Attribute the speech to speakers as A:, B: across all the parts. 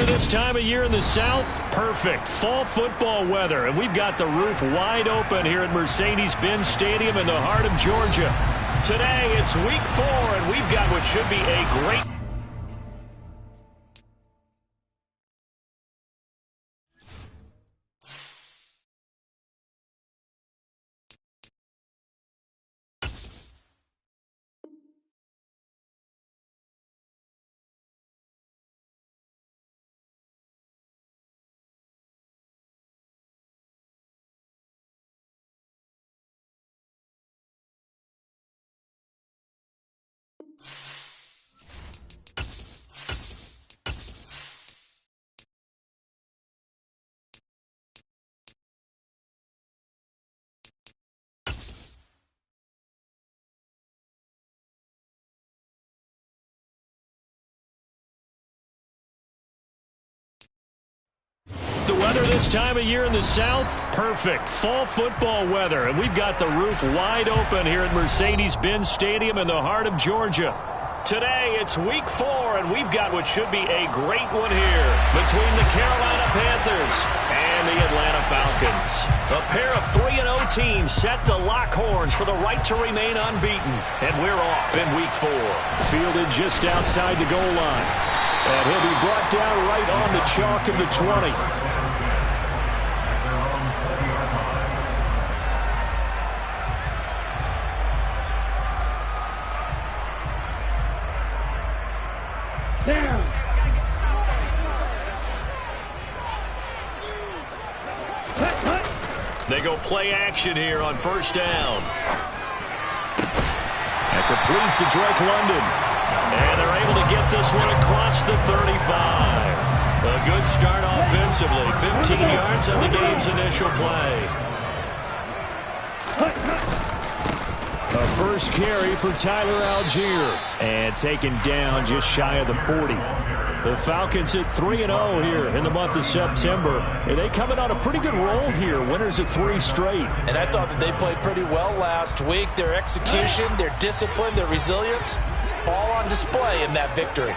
A: this time of year in the South? Perfect. Fall football weather. And we've got the roof wide open here at Mercedes-Benz Stadium in the heart of Georgia. Today, it's week 4, and we've got what should be a great... The weather this time of year in the South? Perfect. Fall football weather. And we've got the roof wide open here at Mercedes-Benz Stadium in the heart of Georgia. Today, it's week 4, and we've got what should be a great one here between the Carolina Panthers and the Atlanta Falcons. A pair of 3-0 teams set to lock horns for the right to remain unbeaten. And we're off in week 4. Fielded just outside the goal line. And he'll be brought down right on the chalk of the 20. They go play action here on first down. And complete to Drake London. And they're able to get this one across the 35. A good start offensively. 15 yards on the game's initial play. A first carry for Tyler Algier. And taken down just shy of the 40. The Falcons at 3-0 here in the month of September. And they coming on a pretty good roll here. Winners of 3 straight.
B: And I thought that they played pretty well last week. Their execution, their discipline, their resilience, all on display in that victory.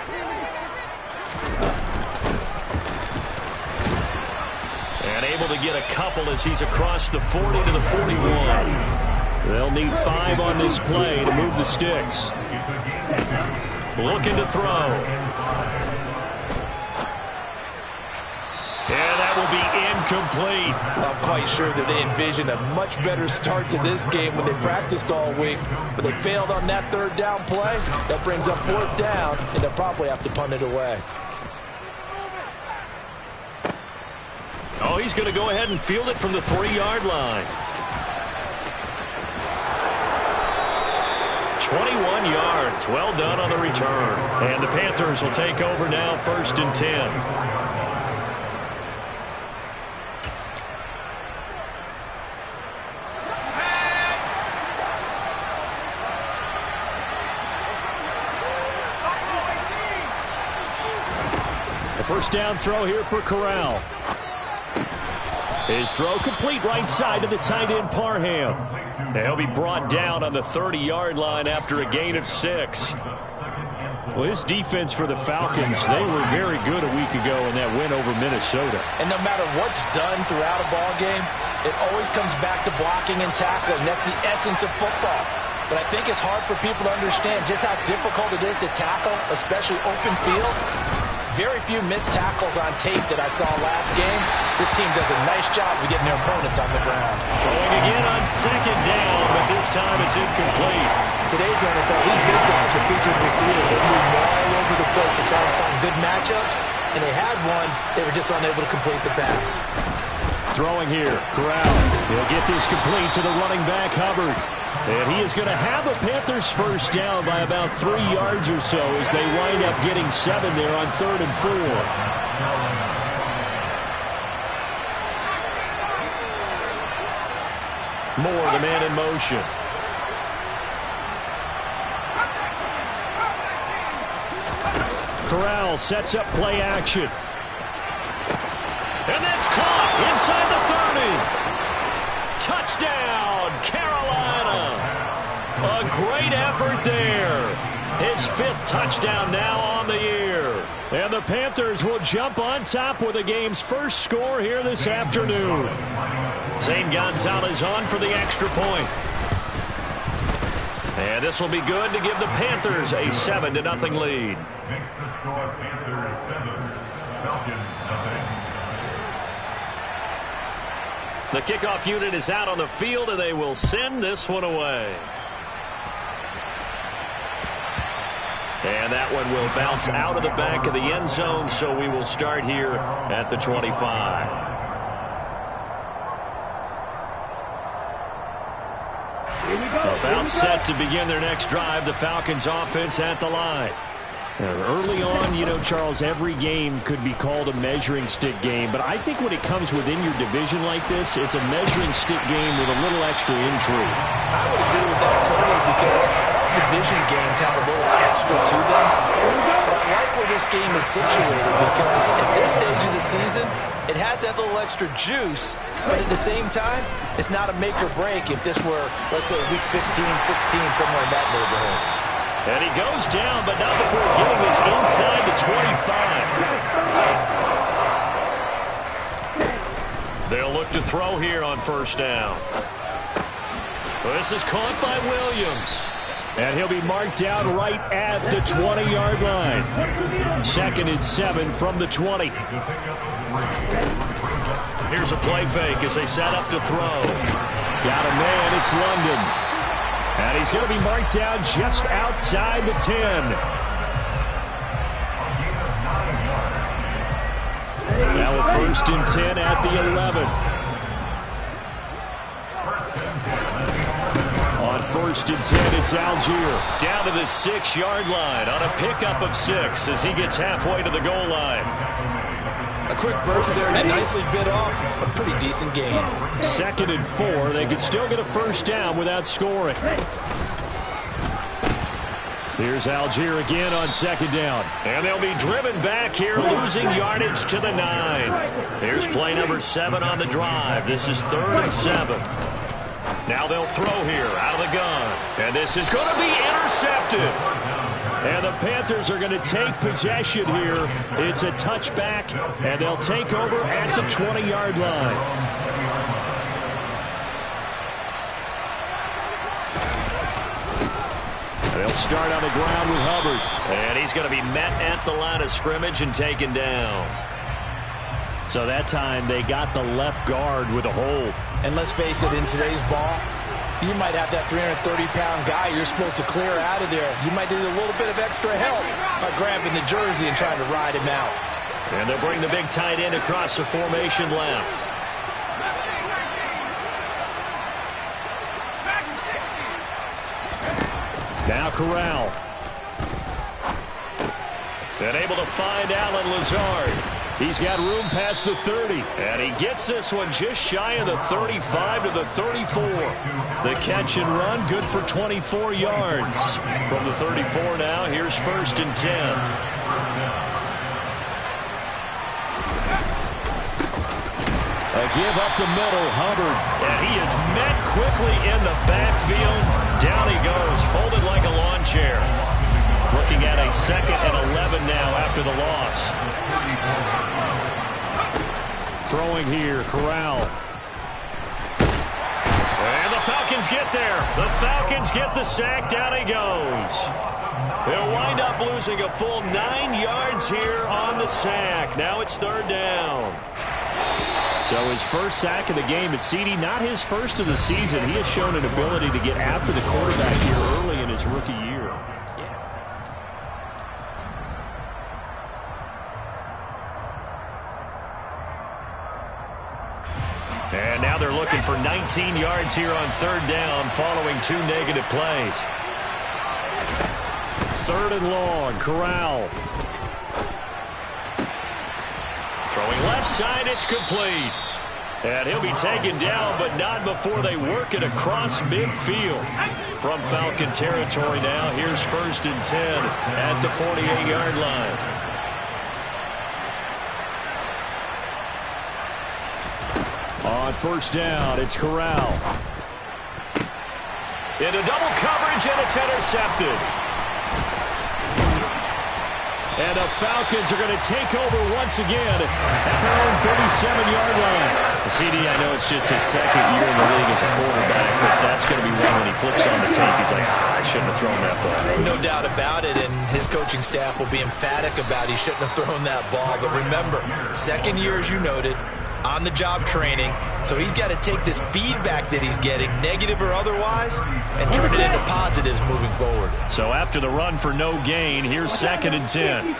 A: And able to get a couple as he's across the 40 to the 41. They'll need 5 on this play to move the sticks. Looking to throw. And that will be incomplete.
B: I'm quite sure that they envisioned a much better start to this game when they practiced all week. But they failed on that 3rd down play. That brings up 4th down, and they'll probably have to punt it away.
A: Oh, he's going to go ahead and field it from the 3-yard line. 21 yards. Well done on the return. And the Panthers will take over now, 1st and 10. First down throw here for Corral. His throw complete right side to the tight end Parham. He'll be brought down on the 30-yard line after a gain of 6. Well, this defense for the Falcons, they were very good a week ago in that win over Minnesota.
B: And no matter what's done throughout a ball game, it always comes back to blocking and tackling. That's the essence of football. But I think it's hard for people to understand just how difficult it is to tackle, especially open field. Very few missed tackles on tape that I saw last game. This team does a nice job of getting their opponents on the ground.
A: Throwing again on 2nd down, but this time it's incomplete.
B: Today's NFL, these big guys are featured receivers. They move all over the place to try and find good matchups, and they had one. They were just unable to complete the pass.
A: Throwing here, Corral. He'll get this complete to the running back, Hubbard. And he is going to have a Panthers first down by about 3 yards or so as they wind up getting 7 there on 3rd and 4. Moore, the man in motion. Corral sets up play action. And that's caught inside the 30. Touchdown, Carolina. A great effort there. His 5th touchdown now on the year. And the Panthers will jump on top with the game's first score here this afternoon. Zane Gonzalez on for the extra point. And this will be good to give the Panthers a 7-0 lead.
C: Makes the score Panthers 7, Falcons 0.
A: The kickoff unit is out on the field, and they will send this one away. And that one will bounce out of the back of the end zone, so we will start here at the 25. About set to begin their next drive, the Falcons offense at the line. Early on, you know, Charles, every game could be called a measuring stick game, but I think when it comes within your division like this, it's a measuring stick game with a little extra intrigue.
B: I would agree with that totally, because division games have a little extra to them. But I like where this game is situated, because at this stage of the season, it has that little extra juice, but at the same time, it's not a make or break if this were, let's say, week 15, 16, somewhere in that neighborhood.
A: And he goes down, but not before getting this inside the 25. They'll look to throw here on first down. This is caught by Williams. And he'll be marked down right at the 20-yard line. 2nd and 7 from the 20. Here's a play fake as they set up to throw. Got a man, it's London. And he's going to be marked down just outside the 10. Now a 1st and 10 at the 11. On 1st and 10, it's Algier. Down to the 6-yard line on a pickup of 6 as he gets halfway to the goal line.
B: A quick burst there, and he nicely bit off a pretty decent gain.
A: 2nd and 4. They could still get a first down without scoring. Here's Algier again on 2nd down. And they'll be driven back here, losing yardage to the 9. Here's play number 7 on the drive. This is 3rd and 7. Now they'll throw here out of the gun. And this is going to be intercepted. And the Panthers are going to take possession here. It's a touchback, and they'll take over at the 20-yard line. They'll start on the ground with Hubbard. And he's going to be met at the line of scrimmage and taken down. So that time they got the left guard with a hold.
B: And let's face it, in today's ball, you might have that 330-pound guy you're supposed to clear out of there. You might need a little bit of extra help by grabbing the jersey and trying to ride him out.
A: And they'll bring the big tight end across the formation left. Now Corral. And able to find Alan Lazard. He's got room past the 30. And he gets this one just shy of the 35 to the 34. The catch and run, good for 24 yards. From the 34 now, here's 1st and 10. A give up the middle, Hubbard. And he is met quickly in the backfield. Down he goes, folded like a lawn chair. Looking at a 2nd and 11 now after the loss. Throwing here, Corral. And the Falcons get there. The Falcons get the sack. Down he goes. They'll wind up losing a full 9 yards here on the sack. Now it's 3rd down. So his first sack of the game at CD, not his first of the season. He has shown an ability to get after the quarterback here early in his rookie year. And now they're looking for 19 yards here on 3rd down following 2 negative plays. 3rd and long, Corral. Throwing left side, it's complete. And he'll be taken down, but not before they work it across midfield. From Falcon territory now, here's 1st and 10 at the 48-yard line. On 1st down, it's Corral. Into double coverage, and it's intercepted. And the Falcons are going to take over once again at their own 37-yard line. CD, I know it's just his second year in the league as a quarterback, but that's going to be one when he flips on the tape. He's like, I shouldn't have thrown that ball.
B: No doubt about it, and his coaching staff will be emphatic about he shouldn't have thrown that ball. But remember, second year, as you noted, on-the-job training, so he's got to take this feedback that he's getting, negative or otherwise, and turn it into positives moving forward.
A: So after the run for no gain, here's 2nd and 10.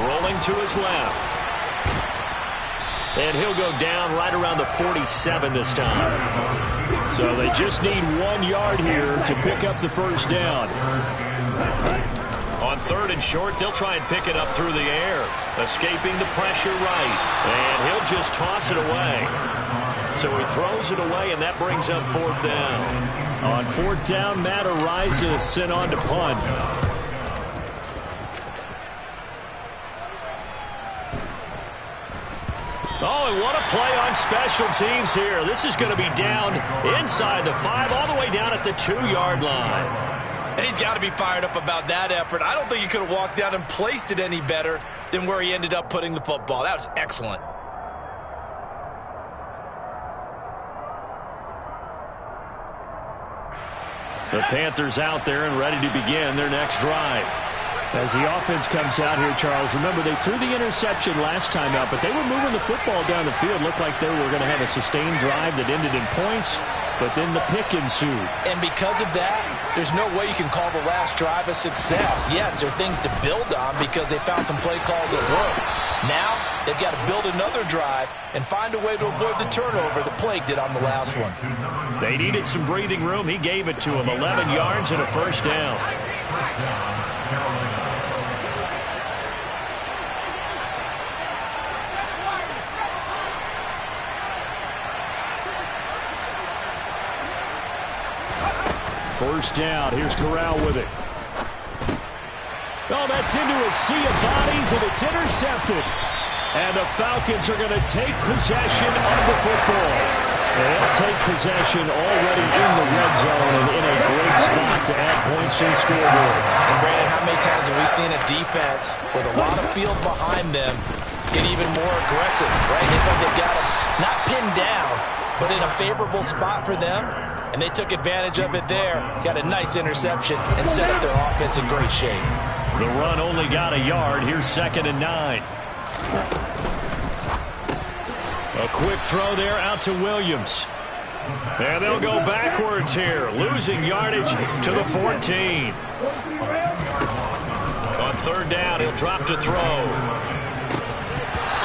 A: Rolling to his left. And he'll go down right around the 47 this time. So they just need 1 yard here to pick up the first down. On 3rd and short, they'll try and pick it up through the air. Escaping the pressure right. And he'll just toss it away. So he throws it away, and that brings up 4th down. On 4th down, Matt Ariza sent on to punt. Oh, and what a play on special teams here. This is going to be down inside the 5, all the way down at the 2-yard line.
B: And he's got to be fired up about that effort. I don't think he could have walked down and placed it any better than where he ended up putting the football. That was excellent.
A: The Panthers out there and ready to begin their next drive. As the offense comes out here, Charles, remember they threw the interception last time out, but they were moving the football down the field. Looked like they were going to have a sustained drive that ended in points, but then the pick ensued.
B: And because of that, there's no way you can call the last drive a success. Yes, there are things to build on because they found some play calls that work. Now, they've got to build another drive and find a way to avoid the turnover the plague did on the last one.
A: They needed some breathing room. He gave it to them. 11 yards and a first down. First down. Here's Corral with it. Oh, that's into a sea of bodies, and it's intercepted. And the Falcons are going to take possession of the football. They'll take possession already in the red zone and in a great spot to add points to the scoreboard.
B: And Brandon, how many times have we seen a defense with a lot of field behind them get even more aggressive, right? They've got them not pinned down, but in a favorable spot for them, and they took advantage of it there. Got a nice interception and set up their offense in great shape.
A: The run only got a yard. Here's 2nd and 9. A quick throw there out to Williams. And they'll go backwards here, losing yardage to the 14. On 3rd down, he'll drop to throw.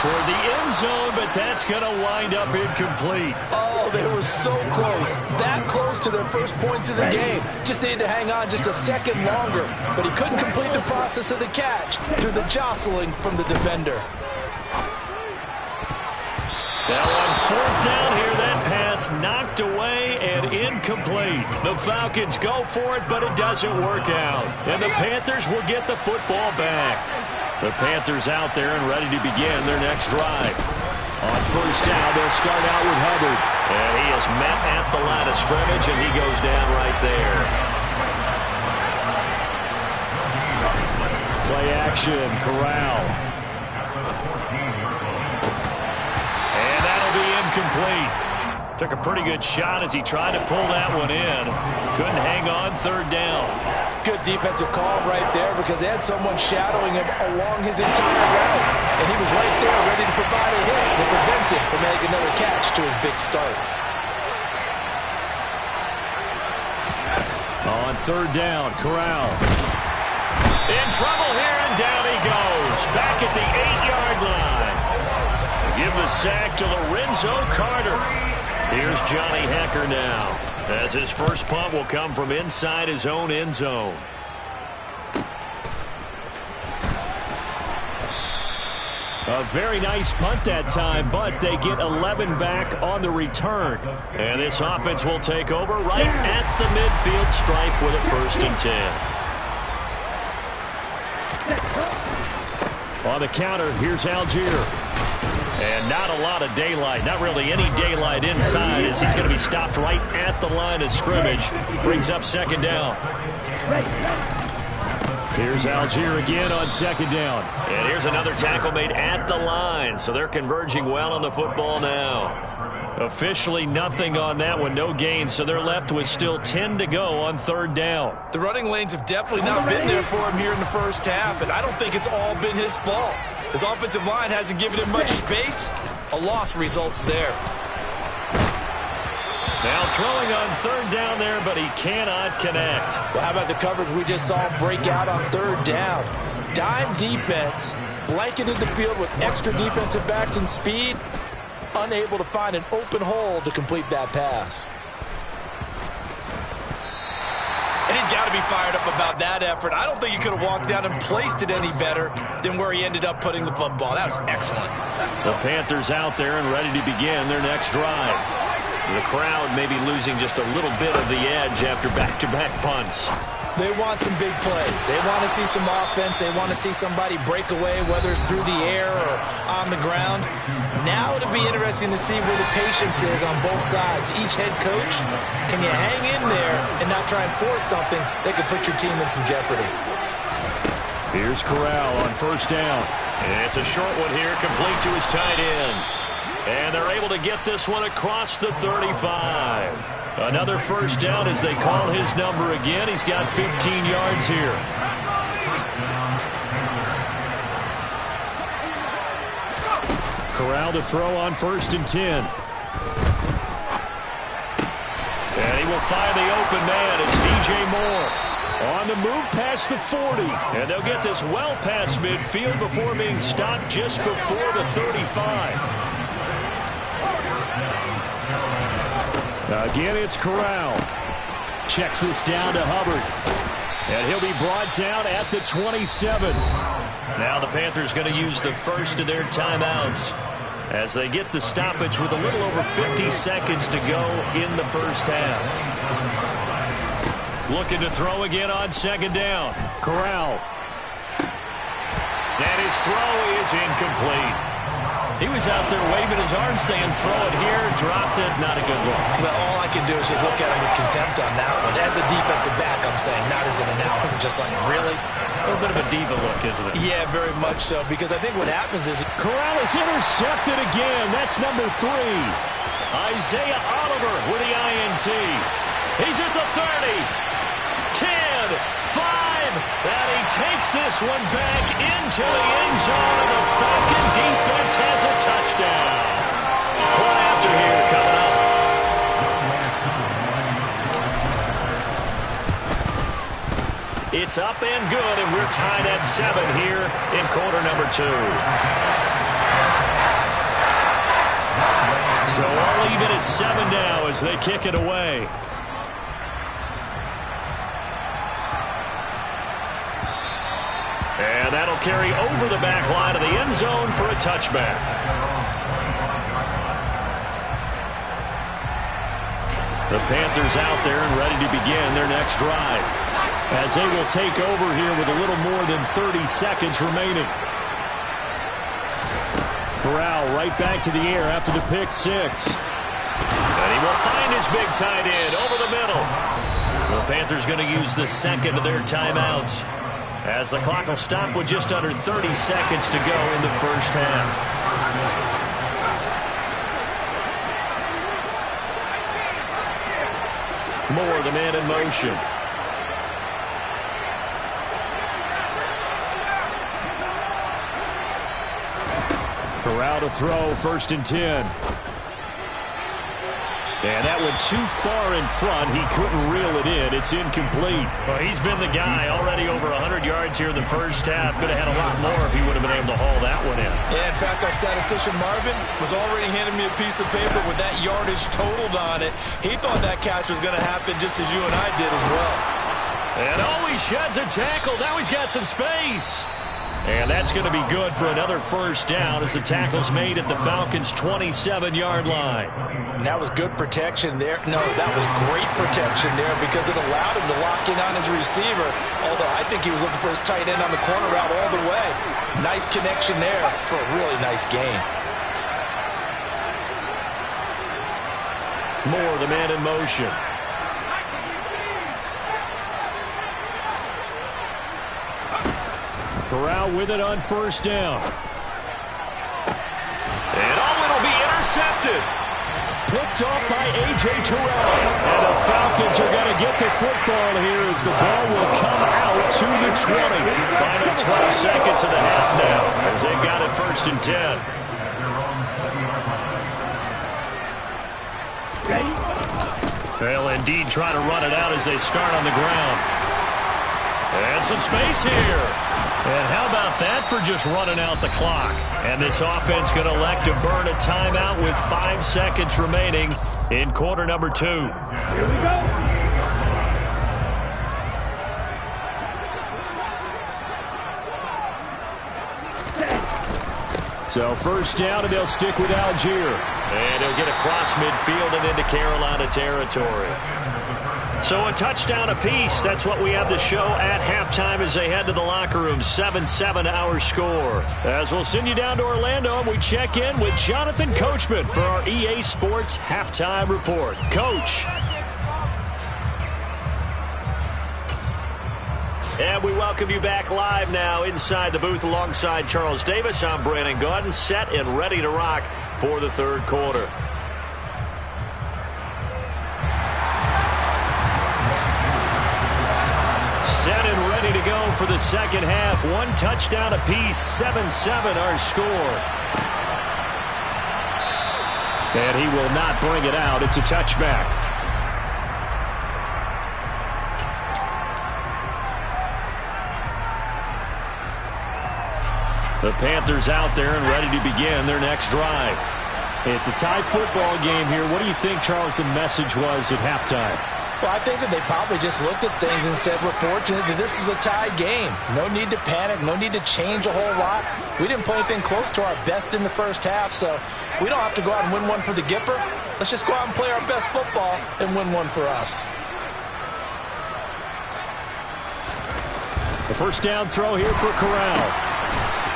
A: Toward the end zone, but that's going to wind up incomplete.
B: Oh, they were so close. That close to their first points of the game. Just needed to hang on just a second longer. But he couldn't complete the process of the catch through the jostling from the defender.
A: Now on 4th down here, that pass knocked away and incomplete. The Falcons go for it, but it doesn't work out. And the Panthers will get the football back. The Panthers out there and ready to begin their next drive. On 1st down, they'll start out with Hubbard. And he is met at the line of scrimmage, and he goes down right there. Play action, Corral. Incomplete. Took a pretty good shot as he tried to pull that one in. Couldn't hang on 3rd down.
B: Good defensive call right there because they had someone shadowing him along his entire route. And he was right there ready to provide a hit that prevents him from making another catch to his big start.
A: On 3rd down, Corral. In trouble here, and down he goes. Back at the 8-yard line. Give the sack to Lorenzo Carter. Here's Johnny Hecker now, as his first punt will come from inside his own end zone. A very nice punt that time, but they get 11 back on the return. And this offense will take over right at the midfield stripe with a 1st and 10. On the counter, here's Algier. And not a lot of daylight, not really any daylight inside as he's going to be stopped right at the line of scrimmage. Brings up 2nd down. Here's Algier again on second down. And here's another tackle made at the line, so they're converging well on the football now. Officially nothing on that one, no gain, so they're left with still 10 to go on third down.
B: The running lanes have definitely not been there for him here in the first half, and I don't think it's all been his fault. His offensive line hasn't given him much space. A loss results there.
A: Now throwing on third down there, but he cannot connect.
B: Well, how about the coverage we just saw him break out on third down? Dime defense, blanketed the field with extra defensive backs and speed, unable to find an open hole to complete that pass. And he's got to be fired up about that effort. I don't think he could have walked down and placed it any better than where he ended up putting the football. That was excellent.
A: The Panthers out there and ready to begin their next drive. The crowd may be losing just a little bit of the edge after back-to-back punts.
B: They want some big plays. They want to see some offense. They want to see somebody break away, whether it's through the air or on the ground. Now it'll be interesting to see where the patience is on both sides. Each head coach, can you hang in there and not try and force something that could put your team in some jeopardy?
A: Here's Corral on first down. And it's a short one here, complete to his tight end. And they're able to get this one across the 35. Another first down as they call his number again. He's got 15 yards here. Corral to throw on 1st and 10. And he will find the open man. It's DJ Moore. On the move past the 40. And they'll get this well past midfield before being stopped just before the 35. Again, it's Corral. Checks this down to Hubbard. And he'll be brought down at the 27. Now the Panthers going to use the first of their timeouts as they get the stoppage with a little over 50 seconds to go in the first half. Looking to throw again on second down. Corral. And his throw is incomplete. He was out there waving his arms saying, throw it here, dropped it, not a good look.
B: Well, all I can do is just look at him with contempt on that one. As a defensive back, I'm saying, not as an announcement, just like, really?
A: A little bit of a diva look, isn't it?
B: Yeah, very much so, because I think what happens is...
A: Corral is intercepted again. That's number 3. Isaiah Oliver with the INT. He's at the 30. 10, 5. And he takes this one back into the end zone, and the Falcon defense has a touchdown. Point after here coming up. It's up and good, and we're tied at 7 here in quarter number 2. So all even at 7 now as they kick it away. And that'll carry over the back line of the end zone for a touchback. The Panthers out there and ready to begin their next drive, as they will take over here with a little more than 30 seconds remaining. Corral right back to the air after the pick 6. And he will find his big tight end over the middle. The Panthers going to use the second of their timeouts, as the clock will stop with just under 30 seconds to go in the first half. Moore, the man in motion. Corral to throw, 1st and 10. And that went too far in front. He couldn't reel it in. It's incomplete. Well, he's been the guy already over 100 yards here in the first half. Could have had a lot more if he would have been able to haul that one in.
B: Yeah, in fact, our statistician Marvin was already handing me a piece of paper with that yardage totaled on it. He thought that catch was going to happen just as you and I did as well.
A: And he sheds a tackle. Now he's got some space. And that's going to be good for another first down as the tackle's made at the Falcons' 27-yard line.
B: And that was good protection there. No, that was great protection there because it allowed him to lock in on his receiver, although I think he was looking for his tight end on the corner route all the way. Nice connection there for a really nice gain.
A: Moore, the man in motion. Corral with it on first down. And it'll be intercepted. Picked off by A.J. Terrell. And the Falcons are going to get the football here as the ball will come out to the 20. Final 12 seconds of the half now as they've got it 1st and 10. They'll indeed try to run it out as they start on the ground. And some space here. And how about that for just running out the clock? And this offense going to elect to burn a timeout with 5 seconds remaining in quarter number 2. Here we go. So first down, and they'll stick with Algier. And he'll get across midfield and into Carolina territory. So a touchdown apiece. That's what we have to show at halftime as they head to the locker room. 7-7 our score. As we'll send you down to Orlando, and we check in with Jonathan Coachman for our EA Sports Halftime Report. Coach. And we welcome you back live now inside the booth alongside Charles Davis. I'm Brandon Gaudin, set and ready to rock for the third quarter. Set and ready to go for the second half. 1 touchdown apiece, 7-7 our score. And he will not bring it out. It's a touchback. The Panthers out there and ready to begin their next drive. It's a tied football game here. What do you think, Charles, the message was at halftime?
B: Well, I think that they probably just looked at things and said, we're fortunate that this is a tied game. No need to panic. No need to change a whole lot. We didn't play anything close to our best in the first half, so we don't have to go out and win one for the Gipper. Let's just go out and play our best football and win one for us.
A: The first down throw here for Corral.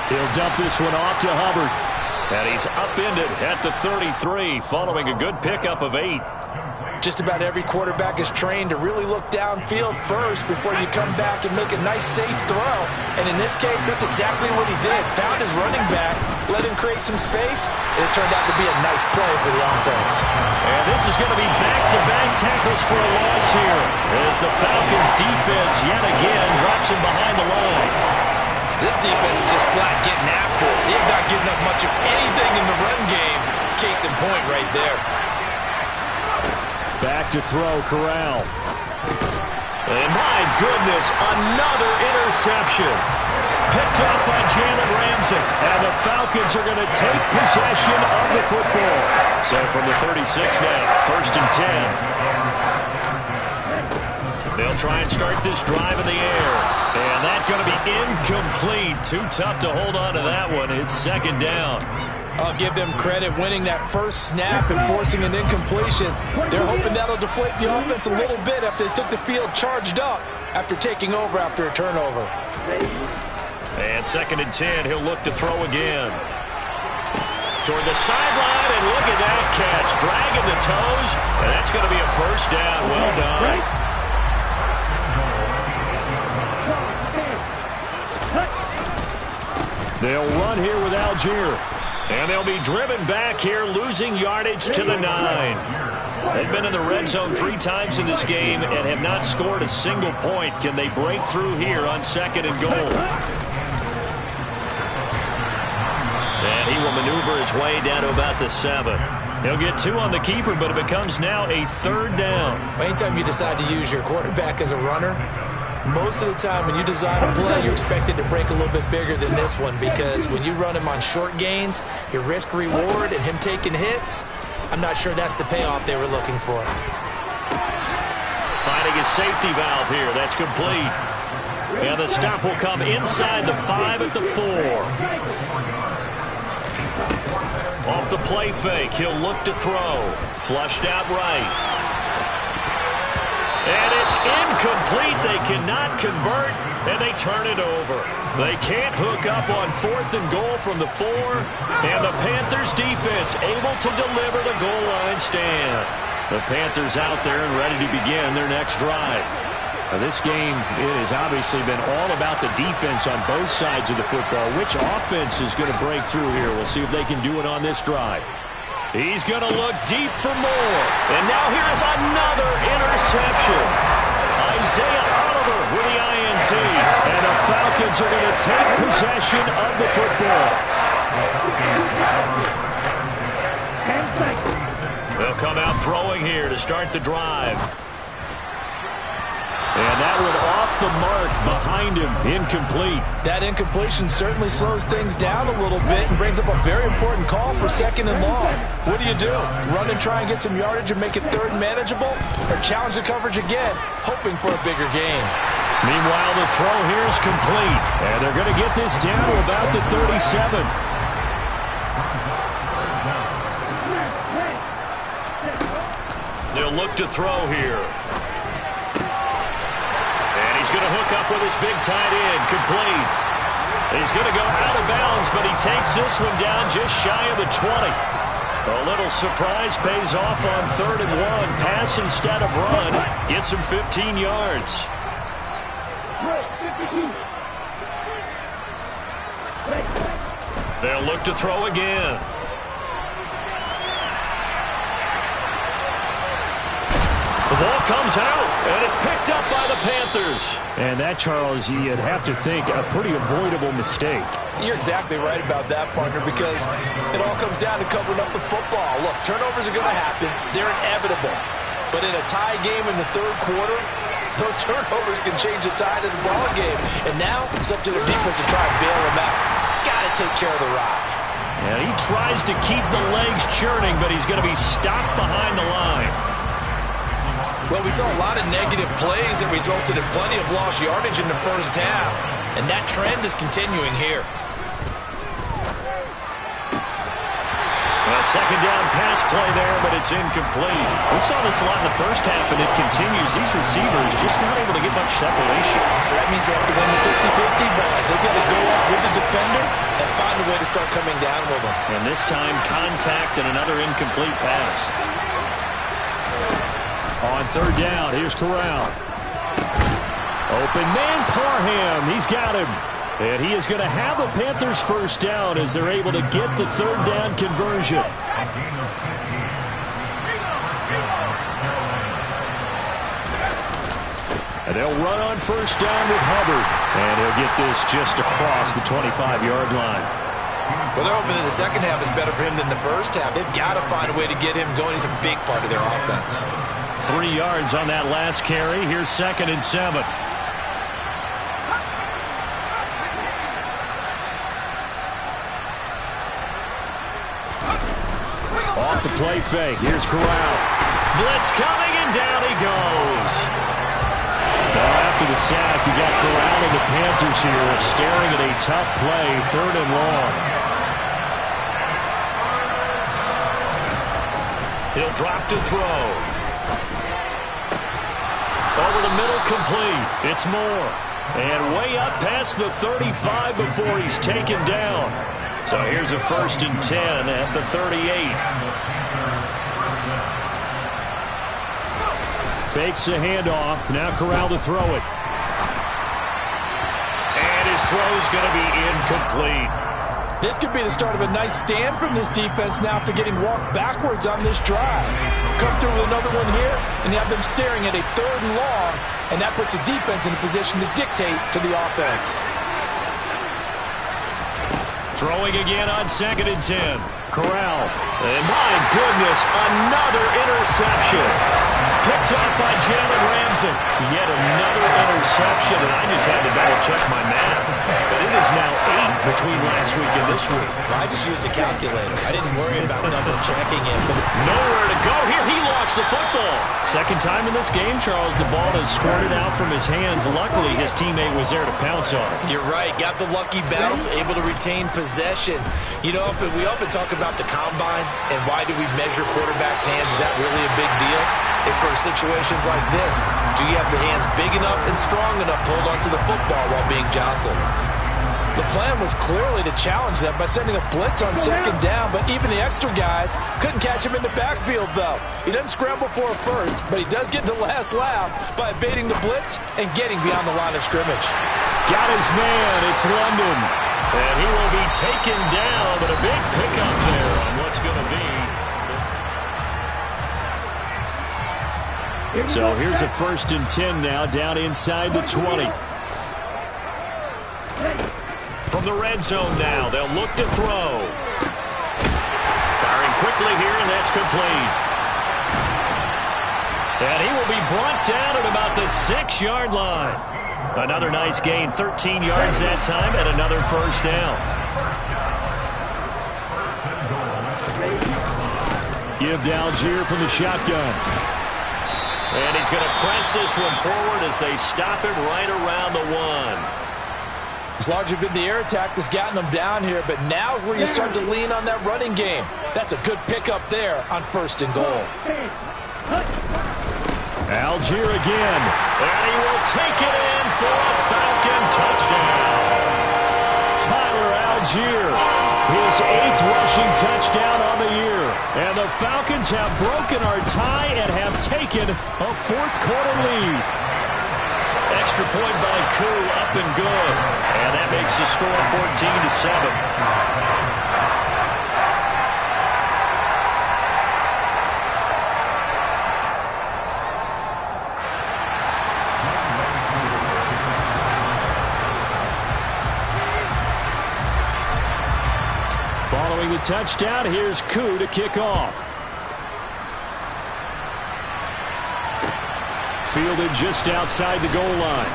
A: He'll dump this one off to Hubbard. And he's upended at the 33 following a good pickup of 8.
B: Just about every quarterback is trained to really look downfield first before you come back and make a nice, safe throw. And in this case, that's exactly what he did. Found his running back, let him create some space, and it turned out to be a nice play for the offense.
A: And this is going to be back-to-back tackles for a loss here as the Falcons defense yet again drops him behind the line.
B: This defense is just flat getting after it. They've not given up much of anything in the run game. Case in point right there.
A: Back to throw, Corral. And my goodness, another interception. Picked up by Jalen Ramsey. And the Falcons are going to take possession of the football. So from the 36 now, 1st and 10. They'll try and start this drive in the air. And that's going to be incomplete. Too tough to hold on to that one. It's 2nd down.
B: I'll give them credit winning that first snap and forcing an incompletion. They're hoping that'll deflate the offense a little bit after they took the field charged up after taking over after a turnover.
A: And 2nd and 10, he'll look to throw again. Toward the sideline, and look at that catch. Dragging the toes, and that's going to be a first down. Well done. They'll run here with Algier. And they'll be driven back here, losing yardage to the 9. They've been in the red zone 3 times in this game and have not scored a single point. Can they break through here on 2nd and goal? And he will maneuver his way down to about the 7. He'll get 2 on the keeper, but it becomes now a 3rd down.
B: Anytime you decide to use your quarterback as a runner, most of the time when you design a play, you're expected to break a little bit bigger than this one, because when you run him on short gains, your risk reward and him taking hits, I'm not sure that's the payoff they were looking for.
A: Finding his safety valve here. That's complete. And the stop will come inside the 5 at the 4. Off the play fake, he'll look to throw. Flushed out right. And it's incomplete. They cannot convert, and they turn it over. They can't hook up on 4th and goal from the 4, and the Panthers defense able to deliver the goal line stand. The Panthers out there and ready to begin their next drive. This game, it has obviously been all about the defense on both sides of the football. Which offense is going to break through here? We'll see if they can do it on this drive. He's going to look deep for more. And now here's another interception. Isaiah Oliver with the INT. And the Falcons are going to take possession of the football. They'll come out throwing here to start the drive. And that one off the mark behind him, incomplete.
B: That incompletion certainly slows things down a little bit and brings up a very important call for 2nd and long. What do? Run and try and get some yardage and make it 3rd and manageable? Or challenge the coverage again, hoping for a bigger gain?
A: Meanwhile, the throw here is complete. And they're going to get this down to about the 37. They'll look to throw here. He's going to hook up with his big tight end, complete. He's going to go out of bounds, but he takes this one down just shy of the 20. A little surprise pays off on 3rd and 1. Pass instead of run. Gets him 15 yards. They'll look to throw again. The ball comes out, and it's picked up by the Panthers. And that, Charles, you'd have to think a pretty avoidable mistake.
B: You're exactly right about that, partner, because it all comes down to covering up the football. Look, turnovers are going to happen. They're inevitable. But in a tie game in the 3rd quarter, those turnovers can change the tide of the ball game. And now it's up to the defense to try and bail them out. Got to take care of the rock.
A: Yeah, he tries to keep the legs churning, but he's going to be stopped behind the line.
B: Well, we saw a lot of negative plays that resulted in plenty of lost yardage in the first half, and that trend is continuing here.
A: A 2nd down pass play there, but it's incomplete. We saw this a lot in the first half, and it continues. These receivers just not able to get much separation.
B: So that means they have to win the 50-50 balls. They've got to go up with the defender and find a way to start coming down with them.
A: And this time, contact and another incomplete pass. On 3rd down, here's Corral. Open man, Parham. He's got him. And he is going to have a Panthers 1st down as they're able to get the 3rd down conversion. And they'll run on 1st down with Hubbard. And he'll get this just across the 25-yard line.
B: Well, they're hoping that the second half is better for him than the first half. They've got to find a way to get him going. He's a big part of their offense.
A: 3 yards on that last carry. Here's 2nd and 7. Off the play fake. Here's Corral. Blitz coming, and down he goes. Now after the sack, you got Corral and the Panthers here staring at a tough play, 3rd and long. He'll drop to throw. Over the middle, complete. It's Moore. And way up past the 35 before he's taken down. So here's a 1st and 10 at the 38. Fakes the handoff. Now Corral to throw it. And his throw's going to be incomplete.
B: This could be the start of a nice stand from this defense now after getting walked backwards on this drive. Come through with another one here, and you have them staring at a 3rd and long, and that puts the defense in a position to dictate to the offense.
A: Throwing again on 2nd and 10. Corral. And my goodness, another interception. Picked up by Jalen Ramsey. Yet another interception, and I just had to double-check my math. But it is now 8 between last week and this week.
B: I just used a calculator. I didn't worry about double-checking it.
A: Nowhere to go here. He lost the football. 2nd time in this game, Charles. The ball has squirted out from his hands. Luckily, his teammate was there to pounce on it.
B: You're right. Got the lucky bounce, able to retain possession. You know, we often talk about the combine and why do we measure quarterbacks' hands. Is that really a big deal? It's for situations like this. Do you have the hands big enough and strong enough to hold on to the football while being jostled? The plan was clearly to challenge them by sending a blitz on second down, but even the extra guys couldn't catch him in the backfield, though. He doesn't scramble for a first, but he does get the last laugh by evading the blitz and getting beyond the line of scrimmage.
A: Got his man. It's London. And he will be taken down, but a big pickup there on what's going to be. So here's a 1st and 10 now, down inside the 20. From the red zone now, they'll look to throw. Firing quickly here, and that's complete. And he will be brought down at about the 6-yard line. Another nice gain, 13 yards that time, and another first down. Give to Algier from the shotgun. And he's going to press this one forward as they stop it right around the 1.
B: It's largely been the air attack that's gotten them down here, but now's where you start to lean on that running game. That's a good pickup there on 1st and goal.
A: Algier again, and he will take it in for a Falcon touchdown. Tyler Algier, his 8th rushing touchdown on the year. And the Falcons have broken our tie and have taken a 4th-quarter lead. Extra point by Koo, up and good. And that makes the score 14-7. Following the touchdown, here's Koo to kick off. Fielded just outside the goal line.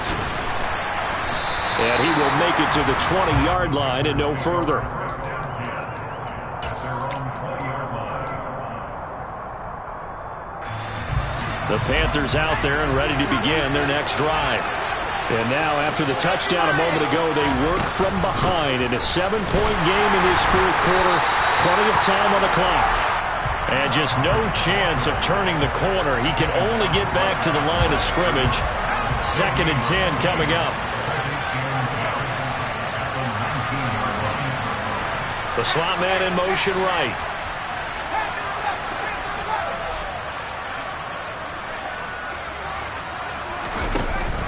A: And he will make it to the 20-yard line and no further. The Panthers out there and ready to begin their next drive. And now, after the touchdown a moment ago, they work from behind in a 7-point game in this 4th quarter. Plenty of time on the clock. And just no chance of turning the corner. He can only get back to the line of scrimmage. 2nd and 10 coming up. The slot man in motion right.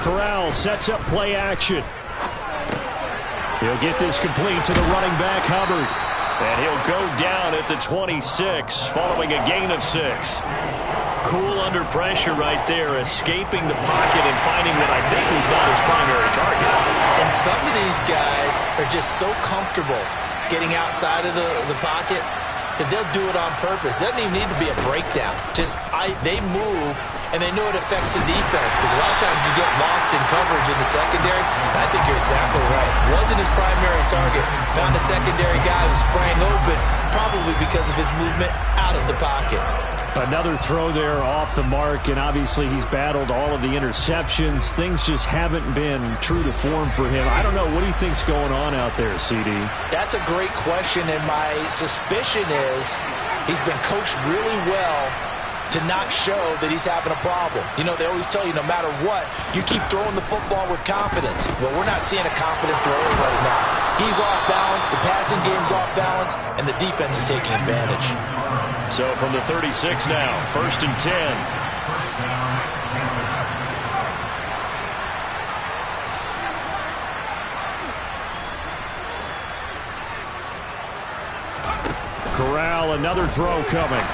A: Corral sets up play action. He'll get this complete to the running back, Hubbard. And he'll go down at the 26, following a gain of 6. Cool under pressure right there, escaping the pocket and finding what I think was not his primary target.
B: And some of these guys are just so comfortable getting outside of the pocket that they'll do it on purpose. It doesn't even need to be a breakdown. They move, and they know it affects the defense, because a lot of times you get lost in coverage in the secondary, and I think you're exactly right. Wasn't his primary target. Found a secondary guy who sprang open, probably because of his movement out of the pocket.
A: Another throw there off the mark, and obviously he's battled all of the interceptions. Things just haven't been true to form for him. I don't know. What do you think's going on out there, CD? That's
B: a great question, and my suspicion is he's been coached really well to not show that he's having a problem. You know, they always tell you no matter what, you keep throwing the football with confidence. Well, we're not seeing a confident thrower right now. He's off balance, the passing game's off balance, and the defense is taking advantage.
A: So from the 36 now, 1st and 10. Corral, another throw coming.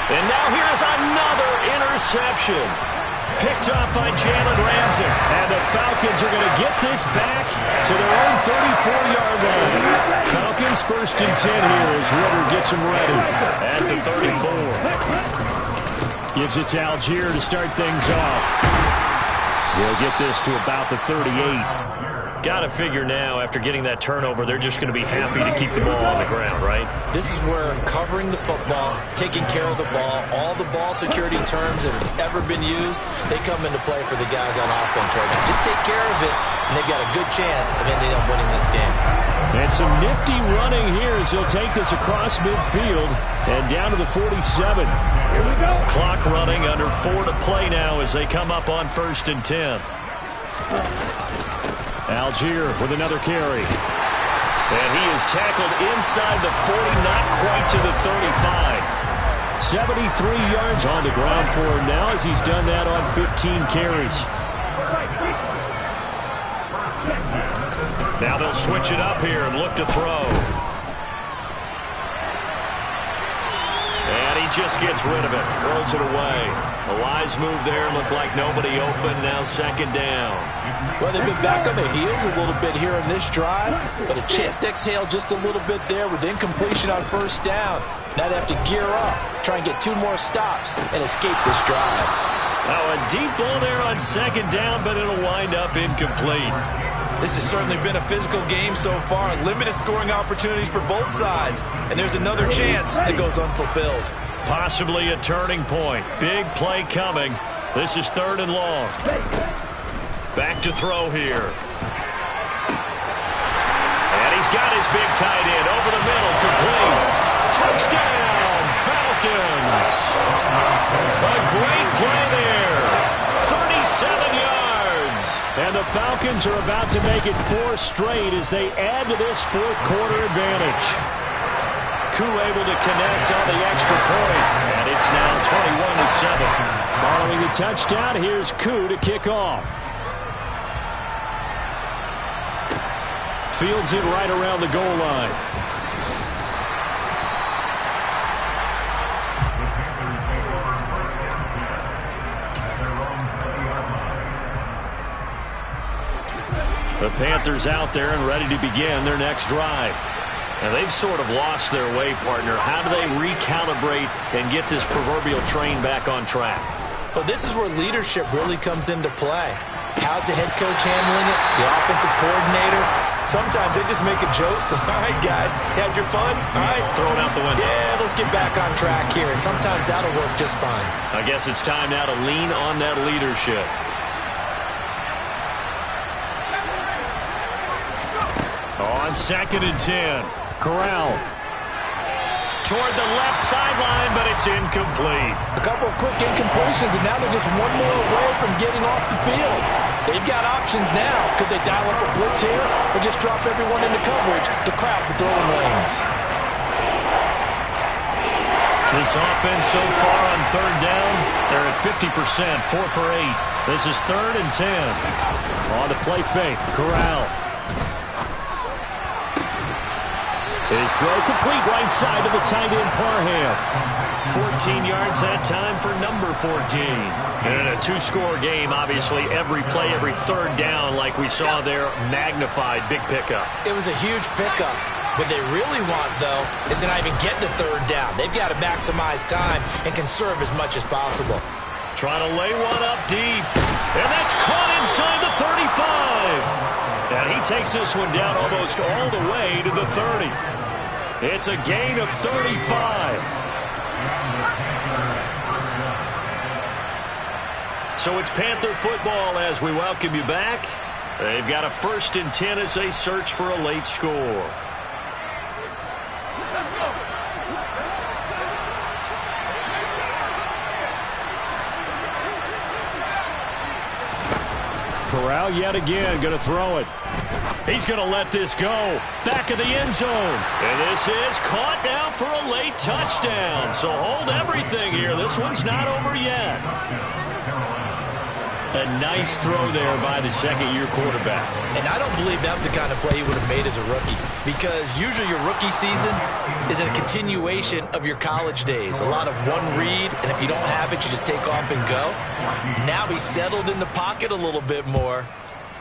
A: And now here's another interception. Picked up by Jalen Ramsey. And the Falcons are going to get this back to their own 34-yard line. Falcons 1st and 10 here as Ritter gets them ready at the 34. Gives it to Algier to start things off. We'll get this to about the 38. Got to figure now, after getting that turnover, they're just going to be happy to keep the ball on the ground, right?
B: This is where covering the football, taking care of the ball, all the ball security terms that have ever been used, they come into play for the guys on offense right now. Just take care of it, and they've got a good chance of ending up winning this game.
A: And some nifty running here as he'll take this across midfield and down to the 47. Here we go. Clock running, under 4 to play now as they come up on 1st and 10. Algier with another carry. And he is tackled inside the 40, not quite to the 35. 73 yards on the ground for him now as he's done that on 15 carries. Now they'll switch it up here and look to throw. And he just gets rid of it, throws it away. A wise move there, looked like nobody open, now second down.
B: Well, they've been back on their heels a little bit here in this drive, but a chance to exhale just a little bit there with incompletion on first down. Now they have to gear up, try and get 2 more stops, and escape this drive.
A: Oh, a deep ball there on second down, but it'll wind up incomplete.
B: This has certainly been a physical game so far. Limited scoring opportunities for both sides, and there's another chance that goes unfulfilled.
A: Possibly a turning point. Big play coming. This is 3rd and long. Back to throw here. And he's got his big tight end over the middle. Complete. Touchdown, Falcons. A great play there. 37 yards. And the Falcons are about to make it 4 straight as they add to this 4th quarter advantage. Koo able to connect on the extra point. And it's now 21-7. Following the touchdown, here's Koo to kick off. Fields it right around the goal line. The Panthers out there and ready to begin their next drive. And they've sort of lost their way, partner. How do they recalibrate and get this proverbial train back on track?
B: Well, this is where leadership really comes into play. How's the head coach handling it? The offensive coordinator? Sometimes they just make a joke. All right, guys, had your fun? All right.
A: Throw it out the window.
B: Yeah, let's get back on track here. And sometimes that'll work just fine.
A: I guess it's time now to lean on that leadership. On 2nd and 10. Corral. Toward the left sideline, but it's incomplete.
B: A couple of quick incompletions, and now they're just 1 more away from getting off the field. They've got options now. Could they dial up a blitz here or just drop everyone into coverage to crowd the throwing lanes?
A: This offense so far on 3rd down, they're at 50%, 4 for 8. This is 3rd and 10. On the play fake, Corral. His throw complete right side to the tight end Parham. 14 yards that time for number 14. And in a 2-score game, obviously every play, every 3rd down like we saw there, magnified, big pickup.
B: It was a huge pickup. What they really want, though, is to not even get to 3rd down. They've got to maximize time and conserve as much as possible.
A: Trying to lay one up deep. And that's caught inside the 35. And he takes this one down almost all the way to the 30. It's a gain of 35. So it's Panther football as we welcome you back. They've got a 1st and 10 as they search for a late score. Corral yet again going to throw it. He's going to let this go. Back of the end zone. And this is caught now for a late touchdown. So hold everything here. This one's not over yet. A nice throw there by the 2nd-year quarterback.
B: And I don't believe that was the kind of play he would have made as a rookie, because usually your rookie season is a continuation of your college days. A lot of one read, and if you don't have it, you just take off and go. Now he's settled in the pocket a little bit more,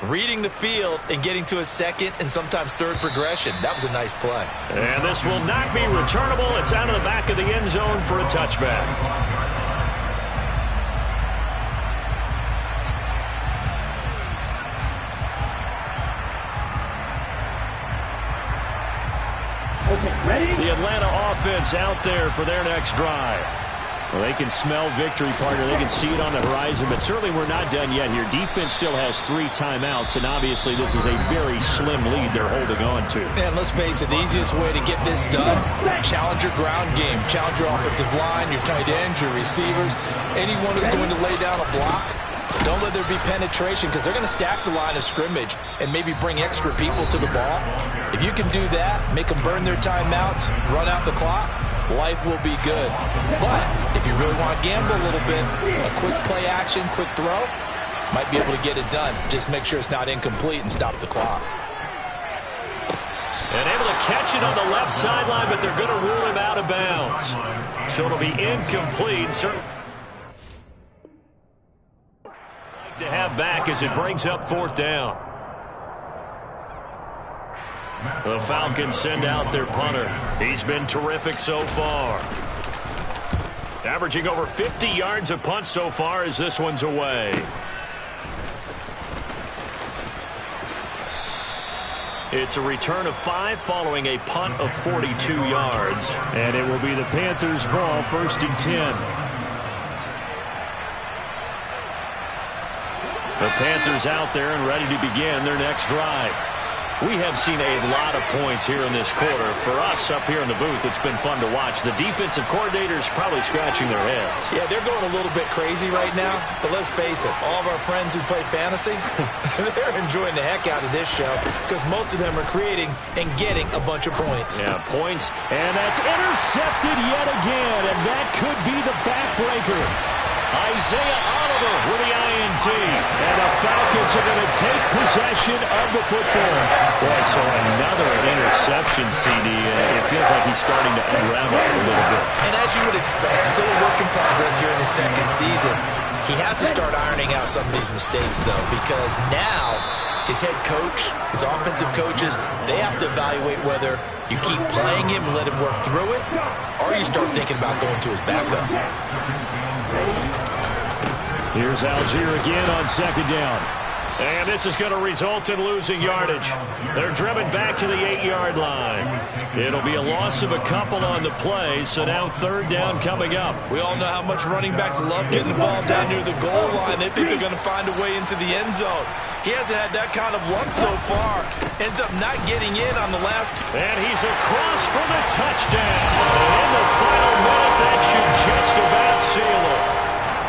B: reading the field and getting to a 2nd and sometimes 3rd progression. That was a nice play.
A: And this will not be returnable. It's out of the back of the end zone for a touchback. The Atlanta offense out there for their next drive. Well, they can smell victory, partner. They can see it on the horizon, but certainly we're not done yet here. Defense still has 3 timeouts, and obviously this is a very slim lead they're holding on to.
B: And let's face it, the easiest way to get this done, challenge your ground game. Challenge your offensive line, your tight ends, your receivers. Anyone who's going to lay down a block, Don't let there be penetration because they're going to stack the line of scrimmage and maybe bring extra people to the ball. If you can do that, make them burn their timeouts, run out the clock, life will be good. But if you really want to gamble a little bit, a quick play action, quick throw, might be able to get it done. Just make sure it's not incomplete and stop the clock.
A: And able to catch it on the left sideline, but they're going to rule him out of bounds. So it'll be incomplete. Certainly to have back as it brings up 4th down. The Falcons send out their punter. He's been terrific so far. Averaging over 50 yards a punt so far as this one's away. It's a return of 5 following a punt of 42 yards. And it will be the Panthers' ball, 1st and 10. The Panthers out there and ready to begin their next drive. We have seen a lot of points here in this quarter. For us up here in the booth, it's been fun to watch. The defensive coordinators probably scratching their heads.
B: Yeah, they're going a little bit crazy right now. But let's face it, all of our friends who play fantasy, they're enjoying the heck out of this show because most of them are creating and getting a bunch of points.
A: Yeah, points. And that's intercepted yet again. And that could be the backbreaker. Isaiah Oliver with the INT. And the Falcons are going to take possession of the football. Boy, so another interception, CD. It feels like he's starting to unravel a little bit.
B: And as you would expect, still a work in progress here in his 2nd season. He has to start ironing out some of these mistakes, though, because now his head coach, his offensive coaches, they have to evaluate whether you keep playing him and let him work through it, or you start thinking about going to his backup.
A: Here's Algier again on 2nd down. And this is going to result in losing yardage. They're driven back to the 8-yard line. It'll be a loss of a couple on the play, so now 3rd down coming up.
B: We all know how much running backs love getting the ball down near the goal line. They think they're going to find a way into the end zone. He hasn't had that kind of luck so far. Ends up not getting in on the last.
A: And he's across for the touchdown. And in the final minute, that should just about seal it.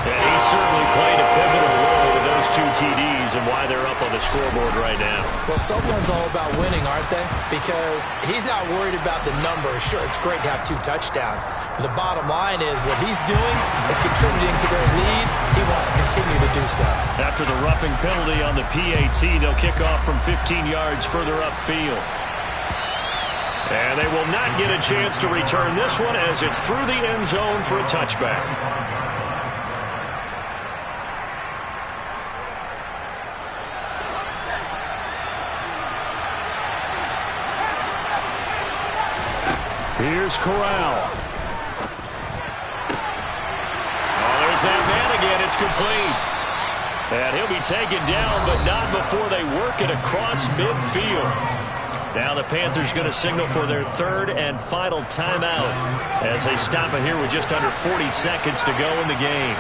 A: And he certainly played a pivotal role with those 2 TDs and why they're up on the scoreboard right now.
B: Well, someone's all about winning, aren't they? Because he's not worried about the number. Sure, it's great to have 2 touchdowns. But the bottom line is what he's doing is contributing to their lead. He wants to continue to do so.
A: After the roughing penalty on the PAT, they'll kick off from 15 yards further upfield. And they will not get a chance to return this one as it's through the end zone for a touchback. Here's Corral. Oh, there's that man again. It's complete. And he'll be taken down, but not before they work it across midfield. Now the Panthers going to signal for their 3rd and final timeout as they stop it here with just under 40 seconds to go in the game.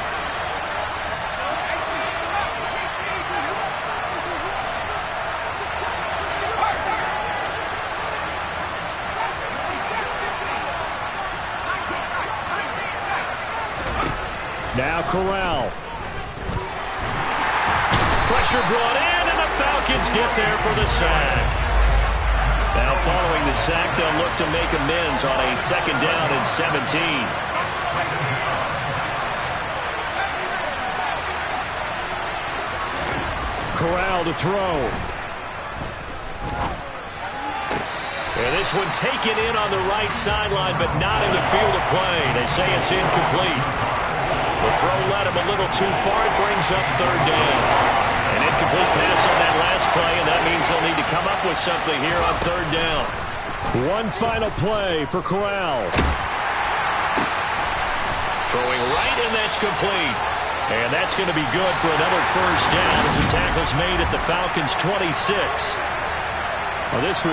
A: Now Corral. Pressure brought in, and the Falcons get there for the sack. Now following the sack, they'll look to make amends on a 2nd down and 17. Corral to throw. And this one taken in on the right sideline, but not in the field of play. They say it's incomplete. The throw led him a little too far. It brings up 3rd down. An incomplete pass on that last play, and that means they'll need to come up with something here on 3rd down. One final play for Corral. Throwing right, and that's complete. And that's going to be good for another 1st down as the tackle's made at the Falcons' 26. Well, this was